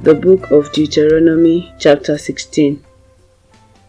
The book of Deuteronomy, chapter 16.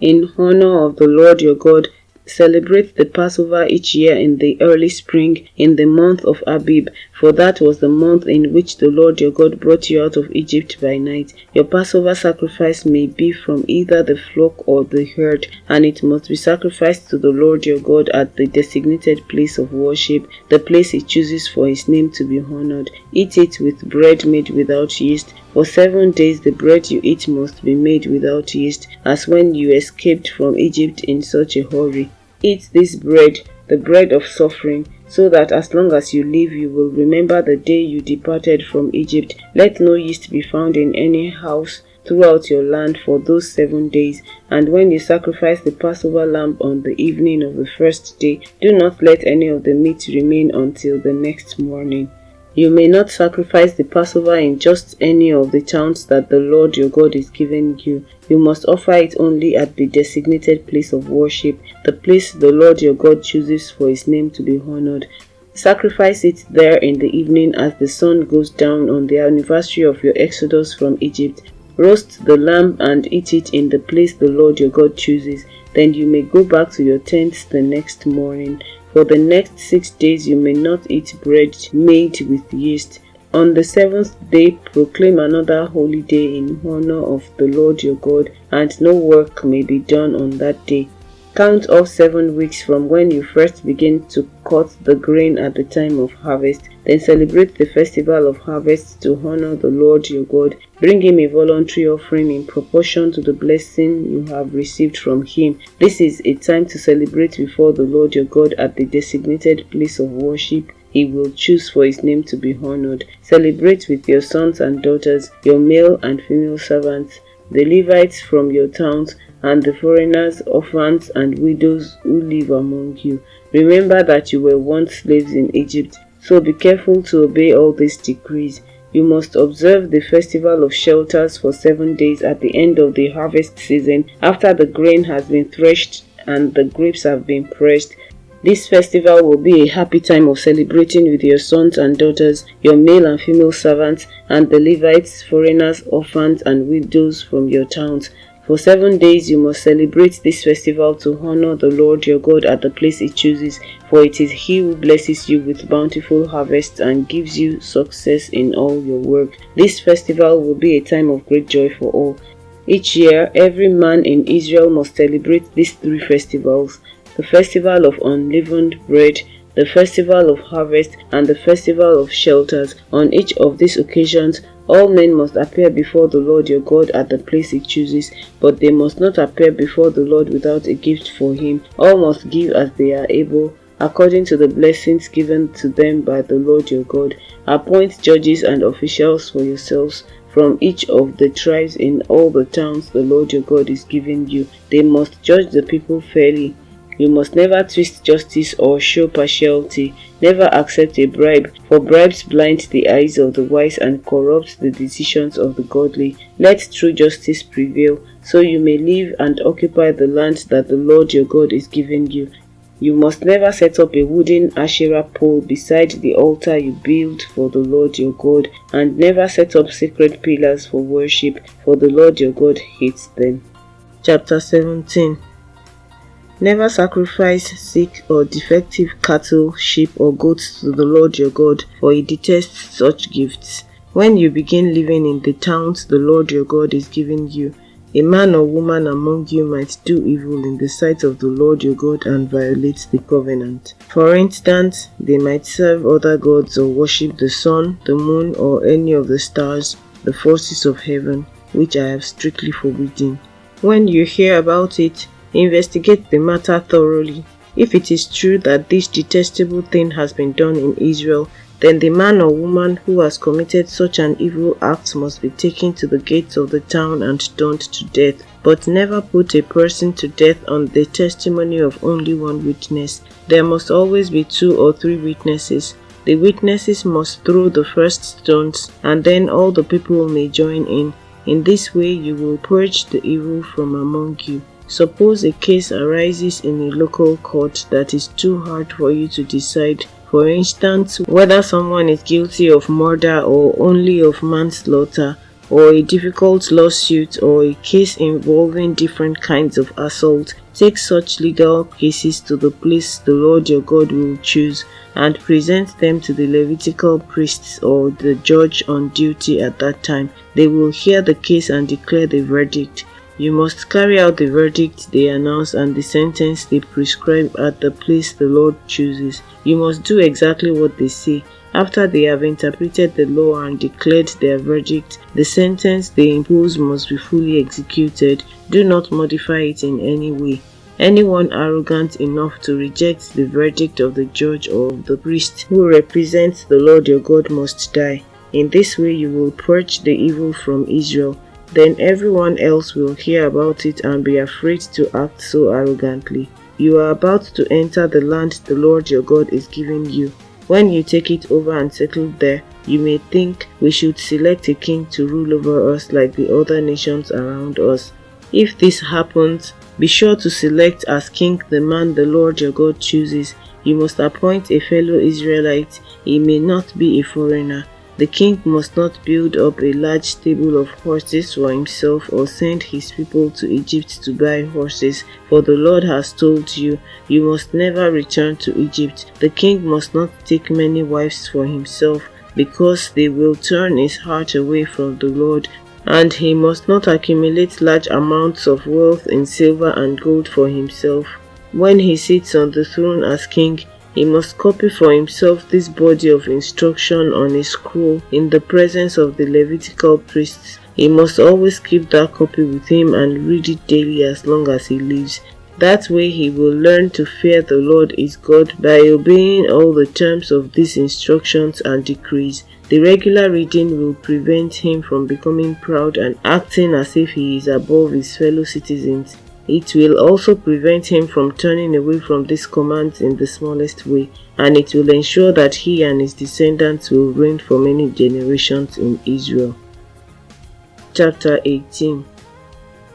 In honor of the Lord your God, celebrate the Passover each year in the early spring, in the month of Abib, for that was the month in which the Lord your God brought you out of Egypt by night. Your Passover sacrifice may be from either the flock or the herd, and it must be sacrificed to the Lord your God at the designated place of worship, the place he chooses for his name to be honored. Eat it with bread made without yeast. For 7 days the bread you eat must be made without yeast, as when you escaped from Egypt in such a hurry. Eat this bread, the bread of suffering, so that as long as you live you will remember the day you departed from Egypt. Let no yeast be found in any house throughout your land for those 7 days. And when you sacrifice the Passover lamb on the evening of the first day, do not let any of the meat remain until the next morning. You may not sacrifice the Passover in just any of the towns that the Lord your God is giving you. You must offer it only at the designated place of worship, the place the Lord your God chooses for his name to be honored. Sacrifice it there in the evening as the sun goes down on the anniversary of your exodus from Egypt. Roast the lamb and eat it in the place the Lord your God chooses. Then you may go back to your tents the next morning. For the next 6 days you may not eat bread made with yeast. On the 7th day proclaim another holy day in honor of the Lord your God, and no work may be done on that day. Count off 7 weeks from when you first begin to cut the grain at the time of harvest. Then celebrate the festival of harvest to honor the Lord your God. Bring him a voluntary offering in proportion to the blessing you have received from him. This is a time to celebrate before the Lord your God at the designated place of worship he will choose for his name to be honored. Celebrate with your sons and daughters, your male and female servants, the Levites from your towns, and the foreigners, orphans, and widows who live among you. Remember that you were once slaves in Egypt, so be careful to obey all these decrees. You must observe the festival of shelters for 7 days at the end of the harvest season, after the grain has been threshed and the grapes have been pressed. This festival will be a happy time of celebrating with your sons and daughters, your male and female servants, and the Levites, foreigners, orphans, and widows from your towns. For 7 days you must celebrate this festival to honor the Lord your God at the place he chooses, for it is he who blesses you with bountiful harvests and gives you success in all your work. This festival will be a time of great joy for all. Each year, every man in Israel must celebrate these 3 festivals: the festival of unleavened bread, the festival of harvest, and the festival of shelters. On each of these occasions, all men must appear before the Lord your God at the place he chooses, but they must not appear before the Lord without a gift for him. All must give as they are able, according to the blessings given to them by the Lord your God. Appoint judges and officials for yourselves from each of the tribes in all the towns the Lord your God is giving you. They must judge the people fairly. You must never twist justice or show partiality. Never accept a bribe, for bribes blind the eyes of the wise and corrupt the decisions of the godly. Let true justice prevail, so you may live and occupy the land that the Lord your God is giving you. You must never set up a wooden Asherah pole beside the altar you build for the Lord your God, and never set up sacred pillars for worship, for the Lord your God hates them. Chapter 17. Never sacrifice sick or defective cattle, sheep, or goats to the Lord your God, for he detests such gifts. When you begin living in the towns the Lord your God is giving you, a man or woman among you might do evil in the sight of the Lord your God and violate the covenant. For instance, they might serve other gods or worship the sun, the moon, or any of the stars, the forces of heaven, which I have strictly forbidden. When you hear about it, investigate the matter thoroughly. If it is true that this detestable thing has been done in Israel, then the man or woman who has committed such an evil act must be taken to the gates of the town and stoned to death. But never put a person to death on the testimony of only one witness. There must always be 2 or 3 witnesses. The witnesses must throw the first stones, and then all the people may join in. In this way you will purge the evil from among you. Suppose a case arises in a local court that is too hard for you to decide, for instance, whether someone is guilty of murder or only of manslaughter, or a difficult lawsuit, or a case involving different kinds of assault, take such legal cases to the place the Lord your God will choose, and present them to the Levitical priests or the judge on duty at that time. They will hear the case and declare the verdict. You must carry out the verdict they announce and the sentence they prescribe at the place the Lord chooses. You must do exactly what they say. After they have interpreted the law and declared their verdict, the sentence they impose must be fully executed. Do not modify it in any way. Anyone arrogant enough to reject the verdict of the judge or of the priest who represents the Lord your God must die. In this way you will purge the evil from Israel. Then everyone else will hear about it and be afraid to act so arrogantly. You are about to enter the land the Lord your God is giving you. When you take it over and settle there, you may think we should select a king to rule over us like the other nations around us. If this happens, be sure to select as king the man the Lord your God chooses. You must appoint a fellow Israelite. He may not be a foreigner. The king must not build up a large stable of horses for himself or send his people to Egypt to buy horses, for the Lord has told you, you must never return to Egypt. The king must not take many wives for himself, because they will turn his heart away from the Lord. And he must not accumulate large amounts of wealth in silver and gold for himself. When he sits on the throne as king, he must copy for himself this body of instruction on a scroll in the presence of the Levitical priests. He must always keep that copy with him and read it daily as long as he lives. That way he will learn to fear the Lord his God by obeying all the terms of these instructions and decrees. The regular reading will prevent him from becoming proud and acting as if he is above his fellow citizens. It will also prevent him from turning away from these commands in the smallest way, and it will ensure that he and his descendants will reign for many generations in Israel. Chapter 18.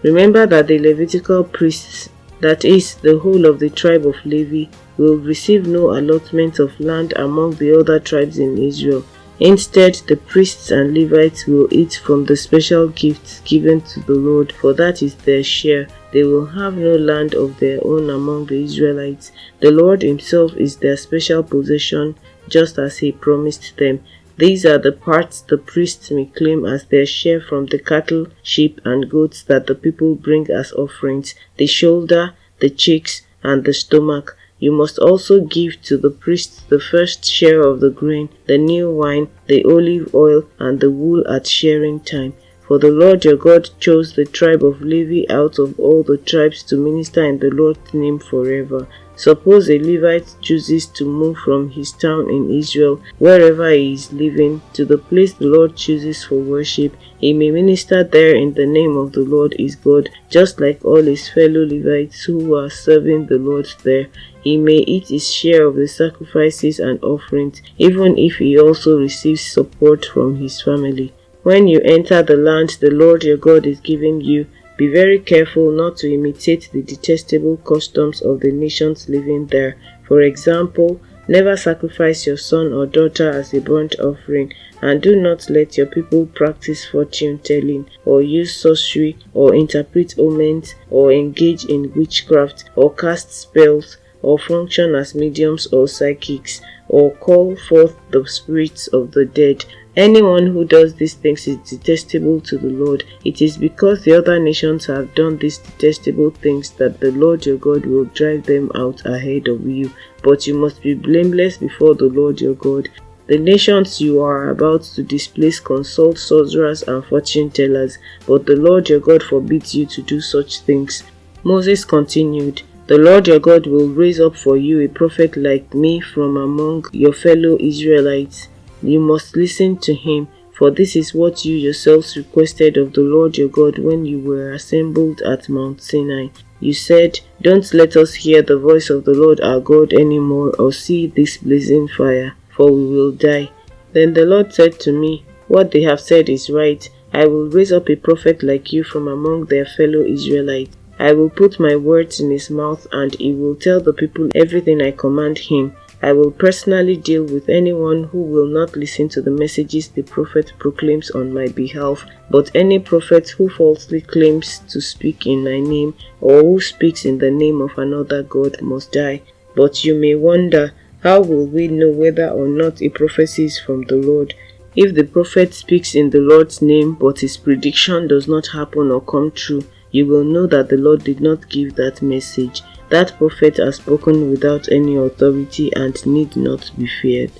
Remember that the Levitical priests, that is, the whole of the tribe of Levi, will receive no allotment of land among the other tribes in Israel. Instead, the priests and Levites will eat from the special gifts given to the Lord, for that is their share. They will have no land of their own among the Israelites. The Lord himself is their special possession, just as he promised them. These are the parts the priests may claim as their share from the cattle, sheep, and goats that the people bring as offerings: the shoulder, the cheeks, and the stomach. You must also give to the priests the first share of the grain, the new wine, the olive oil, and the wool at shearing time. For the Lord your God chose the tribe of Levi out of all the tribes to minister in the Lord's name forever. Suppose a Levite chooses to move from his town in Israel, wherever he is living, to the place the Lord chooses for worship, he may minister there in the name of the Lord his God, just like all his fellow Levites who are serving the Lord there. He may eat his share of the sacrifices and offerings, even if he also receives support from his family. When you enter the land the Lord your God is giving you, be very careful not to imitate the detestable customs of the nations living there. For example, never sacrifice your son or daughter as a burnt offering, and do not let your people practice fortune-telling, or use sorcery, or interpret omens, or engage in witchcraft, or cast spells, or function as mediums or psychics, or call forth the spirits of the dead. Anyone who does these things is detestable to the Lord. It is because the other nations have done these detestable things that the Lord your God will drive them out ahead of you. But you must be blameless before the Lord your God. The nations you are about to displace consult sorcerers and fortune-tellers, but the Lord your God forbids you to do such things. Moses continued, The Lord your God will raise up for you a prophet like me from among your fellow Israelites. You must listen to him, for this is what you yourselves requested of the Lord your God when you were assembled at Mount Sinai. You said, Don't let us hear the voice of the Lord our God anymore, or see this blazing fire, for we will die. Then the Lord said to me, What they have said is right. I will raise up a prophet like you from among their fellow Israelites. I will put my words in his mouth, and he will tell the people everything I command him. I will personally deal with anyone who will not listen to the messages the prophet proclaims on my behalf, but any prophet who falsely claims to speak in my name or who speaks in the name of another god must die. But you may wonder, how will we know whether or not a prophecy is from the Lord? If the prophet speaks in the Lord's name but his prediction does not happen or come true, you will know that the Lord did not give that message. That prophet has spoken without any authority and need not be feared.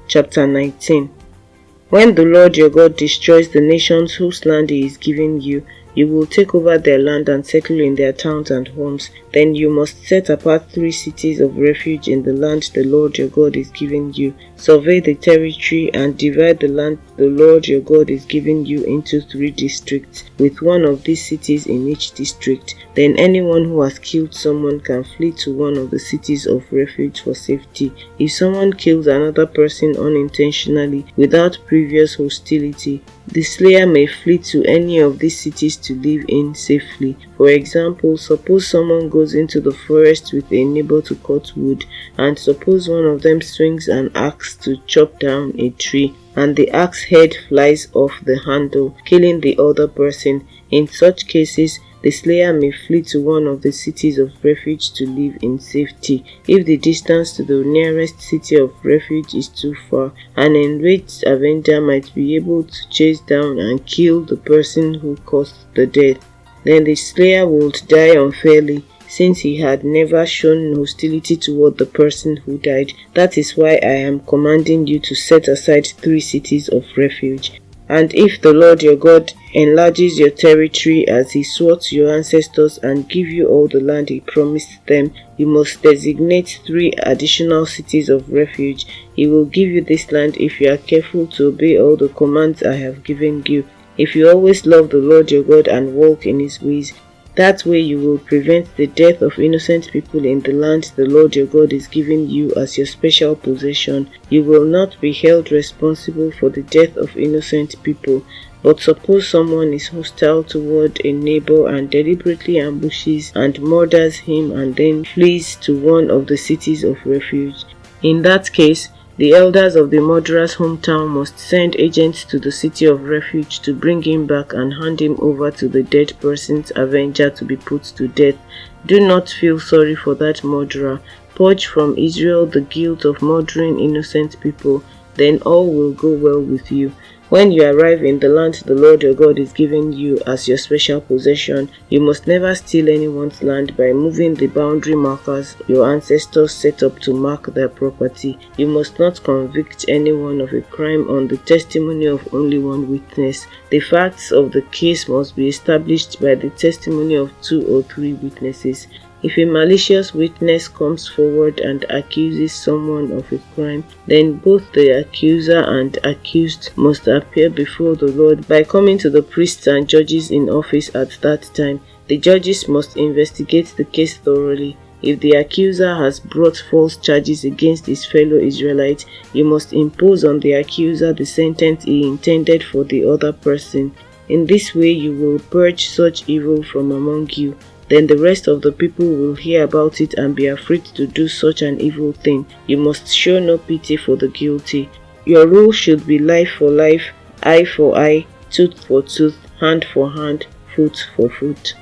Chapter 19. When the Lord your God destroys the nations whose land he is giving you, you will take over their land and settle in their towns and homes. Then you must set apart 3 cities of refuge in the land the Lord your God is giving you. Survey the territory and divide the land the Lord your God is giving you into 3 districts, with one of these cities in each district. Then anyone who has killed someone can flee to one of the cities of refuge for safety. If someone kills another person unintentionally without previous hostility, the slayer may flee to any of these cities to live in safely. For example, suppose someone goes into the forest with a neighbor to cut wood, and suppose one of them swings an axe to chop down a tree, and the axe head flies off the handle, killing the other person. In such cases, the slayer may flee to one of the cities of refuge to live in safety. If the distance to the nearest city of refuge is too far, an enraged avenger might be able to chase down and kill the person who caused the death. Then the slayer would die unfairly, since he had never shown hostility toward the person who died. That is why I am commanding you to set aside 3 cities of refuge. And if the Lord your God enlarges your territory as he swore to your ancestors and give you all the land he promised them, you must designate 3 additional cities of refuge. He will give you this land if you are careful to obey all the commands I have given you. If you always love the Lord your God and walk in his ways, that way you will prevent the death of innocent people in the land the Lord your God is giving you as your special possession. You will not be held responsible for the death of innocent people. But suppose someone is hostile toward a neighbor and deliberately ambushes and murders him and then flees to one of the cities of refuge. In that case, the elders of the murderer's hometown must send agents to the city of refuge to bring him back and hand him over to the dead person's avenger to be put to death. Do not feel sorry for that murderer. Purge from Israel the guilt of murdering innocent people, then all will go well with you. When you arrive in the land the Lord your God is giving you as your special possession, you must never steal anyone's land by moving the boundary markers your ancestors set up to mark their property. You must not convict anyone of a crime on the testimony of only one witness. The facts of the case must be established by the testimony of 2 or 3 witnesses. If a malicious witness comes forward and accuses someone of a crime, then both the accuser and accused must appear before the Lord by coming to the priests and judges in office at that time. The judges must investigate the case thoroughly. If the accuser has brought false charges against his fellow Israelite, you must impose on the accuser the sentence he intended for the other person. In this way you will purge such evil from among you. Then the rest of the people will hear about it and be afraid to do such an evil thing. You must show no pity for the guilty. Your rule should be life for life, eye for eye, tooth for tooth, hand for hand, foot for foot.